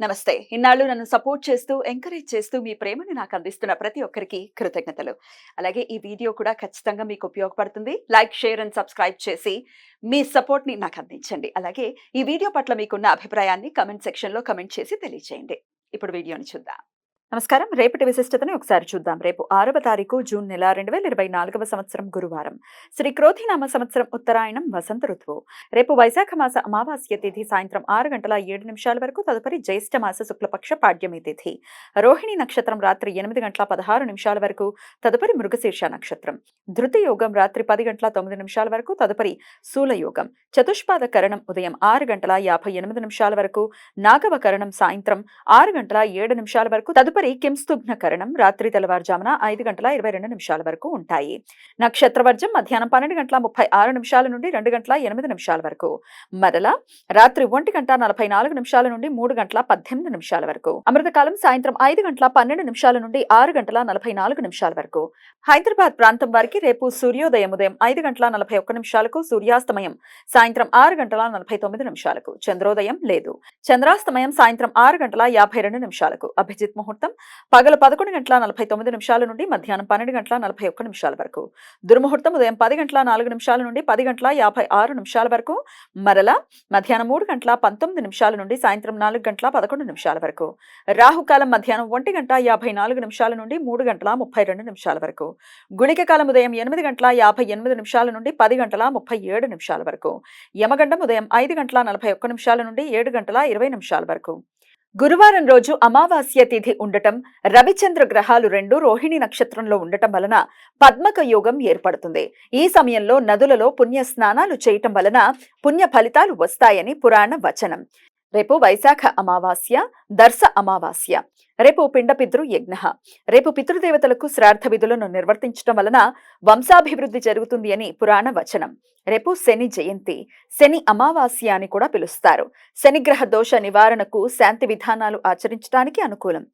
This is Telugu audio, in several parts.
నమస్తే. ఇన్నాళ్ళు నన్ను సపోర్ట్ చేస్తూ, ఎంకరేజ్ చేస్తూ మీ ప్రేమని నాకు అందిస్తున్న ప్రతి ఒక్కరికి కృతజ్ఞతలు. అలాగే ఈ వీడియో కూడా ఖచ్చితంగా మీకు ఉపయోగపడుతుంది. లైక్, షేర్ అండ్ సబ్స్క్రైబ్ చేసి మీ సపోర్ట్‌ని నాకు అందించండి. అలాగే ఈ వీడియో పట్ల మీకున్న అభిప్రాయాన్ని కామెంట్ సెక్షన్‌లో కామెంట్ చేసి తెలియజేయండి. ఇప్పుడు వీడియోని చూద్దాం. నమస్కారం. రేపటి విశిష్టతని ఒకసారి చూద్దాం. రేపు 6వ తారీఖు జూన్ నెల 2024వ సంవత్సరం గురువారం. శ్రీ క్రోధినామ సంవత్సరం ఉత్తరాయణం వసంత ఋతువు. రేపు వైశాఖ మాస అమావాస్య తిథి సాయంత్రం 6:07 వరకు, తదుపరి జ్యేష్ఠ మాస శుక్లపక్ష పాడ్యమి తిథి. రోహిణి నక్షత్రం రాత్రి 8:16 వరకు, తదుపరి మృగశీర్ష నక్షత్రం. ధృతి యోగం రాత్రి 10:09 వరకు, తదుపరి శూలయోగం. చతుష్పాద కరణం ఉదయం 6:58 వరకు, నాగవ కరణం సాయంత్రం 6:07 వరకు, తదుపరి కింస్తుగ్న కరణం రాత్రి తెల్లవారుజామున 5:22 వరకు ఉంటాయి. నక్షత్రవర్జం మధ్యాహ్నం 12:36 నుండి 2:08 వరకు, మరల రాత్రి 1:44 నుండి 3:18 వరకు, అమృతకాలం సాయంత్రం 5:12 నుండి 6:44 వరకు. హైదరాబాద్ ప్రాంతం వారికి రేపు సూర్యోదయం ఉదయం 5:41 సూర్యాస్తమయం సాయంత్రం 6:49 చంద్రోదయం లేదు. చంద్రాస్తమయం సాయంత్రం 6:52 అభిజిత్ ముహూర్తం పగలు 11:49 నుండి మధ్యాహ్నం 12:41 వరకు. దుర్ముహూర్తం ఉదయం 10:04 నుండి 10:56 వరకు, మరల మధ్యాహ్నం 3:19 నుండి సాయంత్రం 4:11 వరకు. రాహుకాలం మధ్యాహ్నం 1:54 నుండి 3:32 వరకు. గుళిక కాలం ఉదయం 8:58 నుండి 10:37 వరకు. యమగండం ఉదయం 5:41 నుండి 7:20 వరకు. గురువారం రోజు అమావాస్య తిథి ఉండటం, రవిచంద్ర గ్రహాలు రెండు రోహిణి నక్షత్రంలో ఉండటం వలన పద్మక యోగం ఏర్పడుతుంది. ఈ సమయంలో నదులలో పుణ్య స్నానాలు చేయటం వలన పుణ్య ఫలితాలు వస్తాయని పురాణ వచనం. రేపు వైశాఖ అమావాస్య, దర్శ అమావాస్య. రేపు పిండపితృ యజ్ఞ. రేపు పితృదేవతలకు శ్రాద్ధ విధులను నిర్వర్తించడం వలన వంశాభివృద్ధి జరుగుతుంది అని పురాణ వచనం. రేపు శని జయంతి, శని అమావాస్య అని కూడా పిలుస్తారు. శనిగ్రహ దోష నివారణకు శాంతి విధానాలు ఆచరించడానికి అనుకూలం.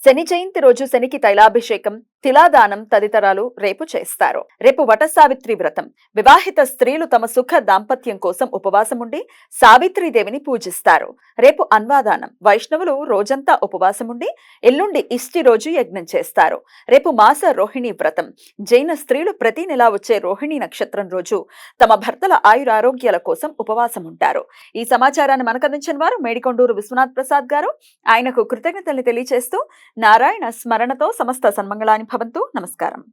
శని జయంతి రోజు శనికి తైలాభిషేకం, తిలాదానం తదితరాలు రేపు చేస్తారు. రేపు వట సావిత్రి వ్రతం. వివాహిత స్త్రీలు తమ సుఖ దాంపత్యం కోసం ఉపవాసం ఉండి సావిత్రీదేవిని పూజిస్తారు. రేపు అన్వాదానం. వైష్ణవులు రోజంతా ఉపవాసం ఉండి ఎల్లుండి ఇష్టి రోజు యజ్ఞం చేస్తారు. రేపు మాస రోహిణి వ్రతం. జైన స్త్రీలు ప్రతి నెలా వచ్చే రోహిణి నక్షత్రం రోజు తమ భర్తల ఆయురారోగ్యాల కోసం ఉపవాసం ఉంటారు. ఈ సమాచారాన్ని మనకు అందించిన వారు మేడికొండూరు విశ్వనాథ్ ప్రసాద్ గారు. ఆయనకు కృతజ్ఞతల్ని తెలియజేస్తూ నారాయణ స్మరణతో సమస్త సన్మంగళాని భవంతు. నమస్కారం.